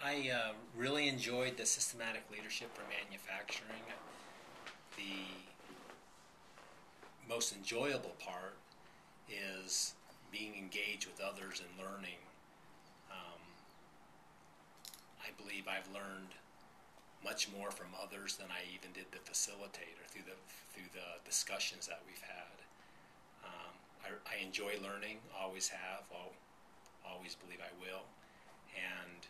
I really enjoyed the systematic leadership for manufacturing. The most enjoyable part is being engaged with others and learning. Um, I believe I've learned much more from others than I even did the facilitator through the discussions that we've had. I enjoy learning, always have, always believe I will, and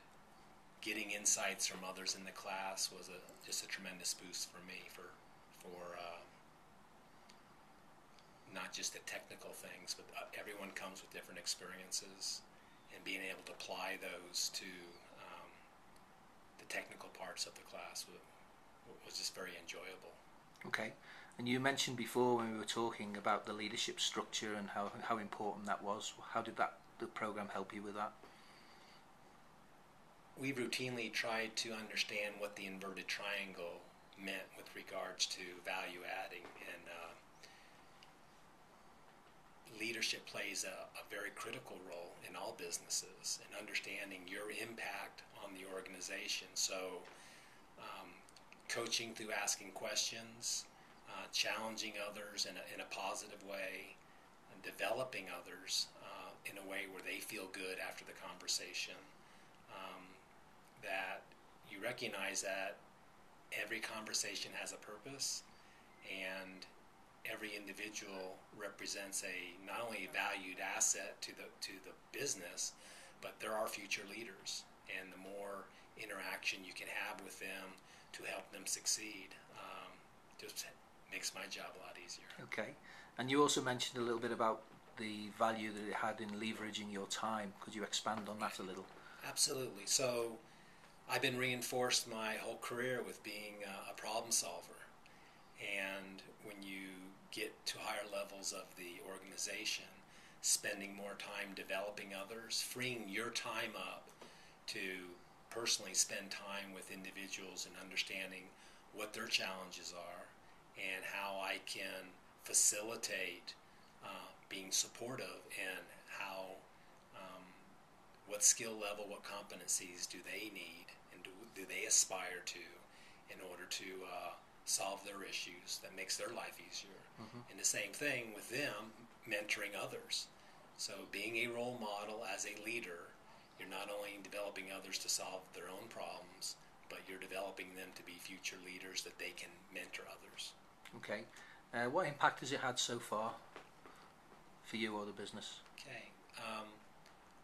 getting insights from others in the class was just a tremendous boost for me for not just the technical things, but everyone comes with different experiences, and being able to apply those to the technical parts of the class was just very enjoyable. Okay. And you mentioned before when we were talking about the leadership structure and how important that was. How did the program help you with that? We routinely tried to understand what the inverted triangle meant with regards to value adding, and leadership plays a very critical role in all businesses in understanding your impact on the organization. So coaching through asking questions, challenging others in a positive way, and developing others in a way where they feel good after the conversation. That you recognize that every conversation has a purpose, and every individual represents not only a valued asset to the business, but they're our future leaders. And the more interaction you can have with them to help them succeed, just makes my job a lot easier. Okay. And you also mentioned a little bit about the value that it had in leveraging your time. Could you expand on that a little? Absolutely. So I've been reinforced my whole career with being a problem solver. And when you get to higher levels of the organization, spending more time developing others, freeing your time up to personally spend time with individuals and understanding what their challenges are and how I can facilitate being supportive, and how what skill level, what competencies do they need, and do they aspire to in order to solve their issues that makes their life easier. Mm-hmm. And the same thing with them, mentoring others. So being a role model as a leader, you're not only developing others to solve their own problems, but you're developing them to be future leaders that they can mentor others. Okay. What impact has it had so far for you or the business? Okay.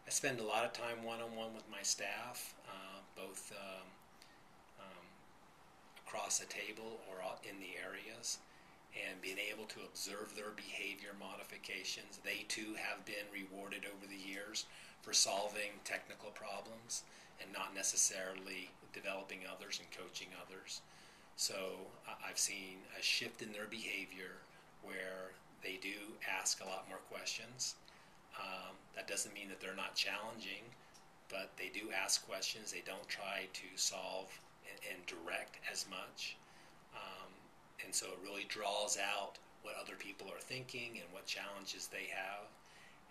I spend a lot of time one-on-one with my staff, both across the table or in the areas, and being able to observe their behavior modifications. They too have been rewarded over the years for solving technical problems and not necessarily developing others and coaching others. So I've seen a shift in their behavior where they do ask a lot more questions. That doesn't mean that they're not challenging, but they do ask questions. They don't try to solve and direct as much. And so it really draws out what other people are thinking and what challenges they have.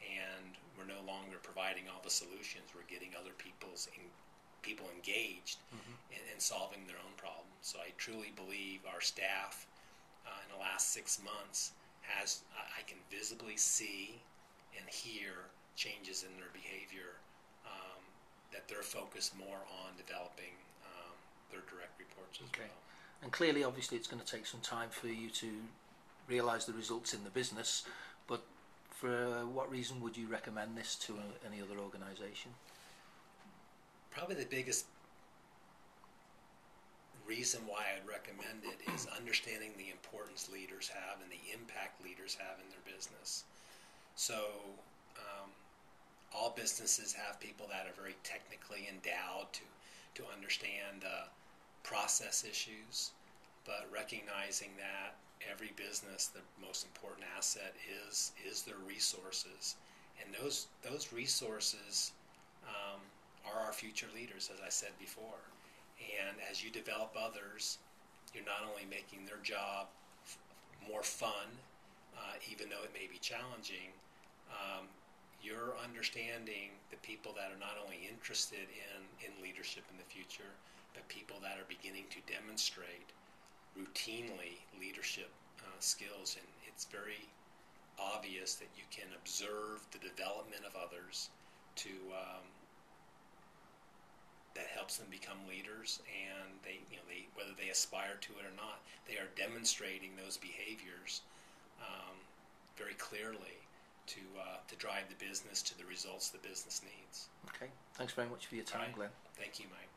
And we're no longer providing all the solutions. We're getting other people engaged in solving their own problems. So I truly believe our staff in the last 6 months I can visibly see and hear changes in their behavior, that they're focused more on developing their direct reports as well. And clearly, obviously, it's going to take some time for you to realise the results in the business, but for what reason would you recommend this to any other organisation? Probably the biggest reason why I'd recommend it is understanding the importance leaders have and the impact leaders have in their business. So all businesses have people that are very technically endowed to understand process issues, but recognizing that every business, the most important asset is their resources, and those resources are our future leaders, as I said before. And as you develop others, you're not only making their job more fun, even though it may be challenging, you're understanding the people that are not only interested in leadership in the future, but people that are beginning to demonstrate routinely leadership skills. And it's very obvious that you can observe the development of others to that helps them become leaders, and they whether they aspire to it or not, they are demonstrating those behaviors very clearly to drive the business to the results the business needs. Okay, thanks very much for your time, Right. Glenn. Thank you, Mike.